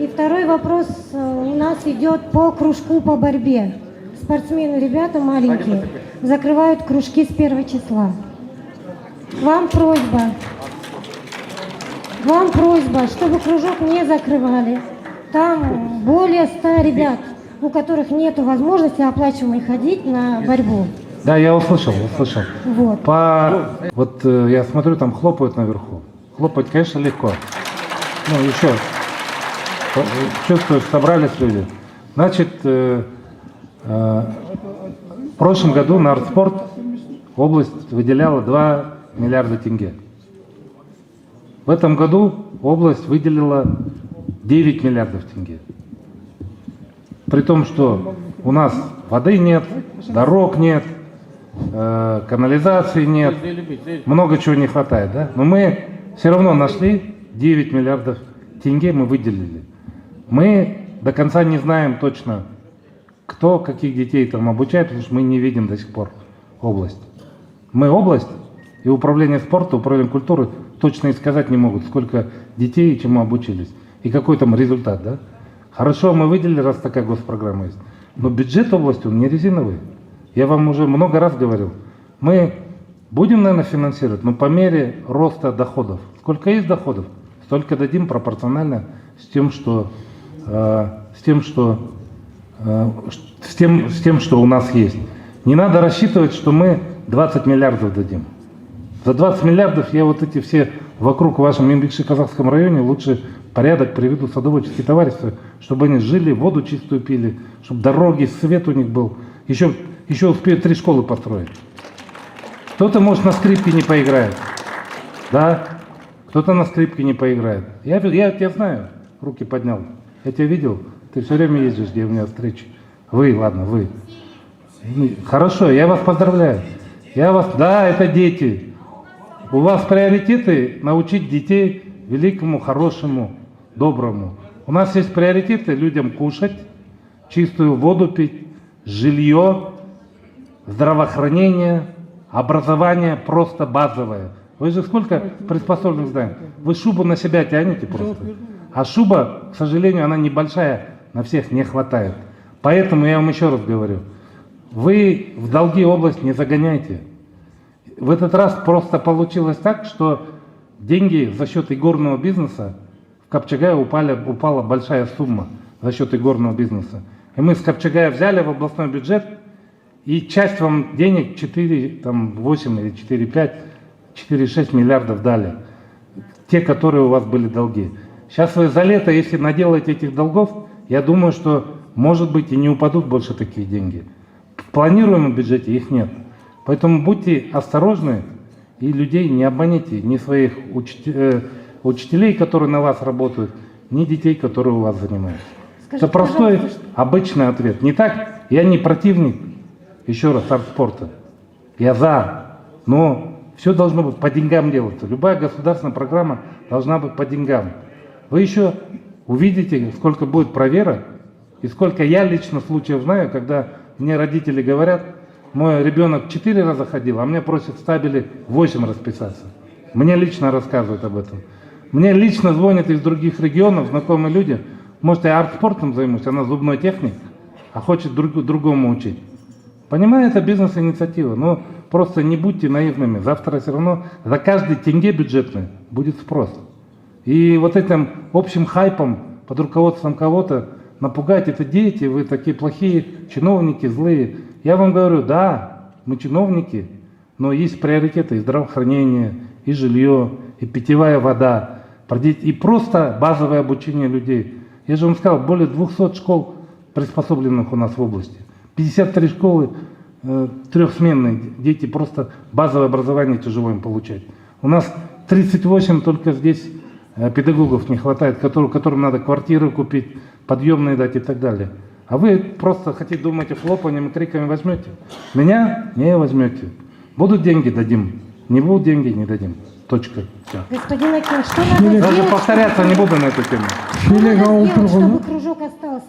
И второй вопрос у нас идет по кружку по борьбе. Спортсмены, ребята маленькие, закрывают кружки с 1 числа. Вам просьба, чтобы кружок не закрывали. Там более 100 ребят, у которых нет возможности оплачиваемой ходить на борьбу. Да, я услышал. Вот. Вот я смотрю, там хлопают наверху. Хлопать, конечно, легко. Ну, еще. Чувствую, собрались люди. Значит, в прошлом году на артспорт область выделяла 2 миллиарда тенге. В этом году область выделила 9 миллиардов тенге. При том, что у нас воды нет, дорог нет, канализации нет, много чего не хватает, да? Но мы все равно нашли 9 миллиардов тенге, мы выделили. Мы до конца не знаем точно, кто каких детей там обучает, потому что мы не видим до сих пор область. Мы область, и управление спорта, управление культуры точно и сказать не могут, сколько детей и чему обучились, и какой там результат, да? Хорошо, мы выделили, раз такая госпрограмма есть, но бюджет области, он не резиновый. Я вам уже много раз говорил, мы будем, наверное, финансировать, но по мере роста доходов. Сколько есть доходов, столько дадим пропорционально с тем, что у нас есть. Не надо рассчитывать, что мы 20 миллиардов дадим. За 20 миллиардов я вот эти все вокруг в вашем Ембекши-Казахском районе лучше порядок приведу садоводческие товарищества, чтобы они жили, воду чистую пили, чтобы дороги, свет у них был. Еще успеют 3 школы построить. Кто-то, может, на скрипке не поиграет. Да? Кто-то на скрипке не поиграет. Я тебя знаю, руки поднял. Я тебя видел. Ты все время ездишь, где у меня встречи. Вы. Хорошо, я вас поздравляю. Да, это дети. У вас приоритеты научить детей великому, хорошему, доброму. У нас есть приоритеты людям кушать, чистую воду пить, жилье, здравоохранение, образование просто базовое. Вы же сколько приспособленных зданий? Вы шубу на себя тянете просто. А шуба, к сожалению, она небольшая, на всех не хватает. Поэтому я вам еще раз говорю, вы в долги область не загоняйте. В этот раз просто получилось так, что деньги за счет игорного бизнеса в Капчагае упала большая сумма за счет игорного бизнеса. И мы с Капчагая взяли в областной бюджет, и часть вам денег 8 или 4,5, 4,6 миллиардов дали. Те, которые у вас были долги. Сейчас вы за лето, если наделаете этих долгов, я думаю, что, может быть, и не упадут больше такие деньги. В планируемом бюджете их нет. Поэтому будьте осторожны и людей не обманите, ни своих учителей, которые на вас работают, ни детей, которые у вас занимаются. Это простой, обычный ответ. Не так, я не противник, еще раз, артспорта. Я за, но все должно быть по деньгам делаться. Любая государственная программа должна быть по деньгам. Вы еще увидите, сколько будет проверок, и сколько я лично случаев знаю, когда мне родители говорят, мой ребенок 4 раза ходил, а мне просят в стабеле 8 расписаться. Мне лично рассказывают об этом. Мне лично звонят из других регионов знакомые люди. Может, я артспортом займусь, она зубной техник, а хочет другому учить. Понимаю, это бизнес-инициатива, но просто не будьте наивными. Завтра все равно за каждый тенге бюджетный будет спрос. И вот этим общим хайпом под руководством кого-то напугать, это дети, вы такие плохие чиновники, злые. Я вам говорю, да, мы чиновники, но есть приоритеты и здравоохранение, и жилье, и питьевая вода, и просто базовое обучение людей. Я же вам сказал, более 200 школ приспособленных у нас в области. 53 школы, трехсменные, дети просто базовое образование тяжело им получать. У нас 38 только здесь педагогов не хватает, которым надо квартиры купить, подъемные дать и так далее. А вы просто хотите, думаете, хлопанием и криками возьмете. Меня не возьмете. Будут деньги, дадим. Не будут деньги, не дадим. Точка. Все. Господин Акин, что надо Даже сделать, повторяться не буду на эту тему. что надо сделать, чтобы кружок остался?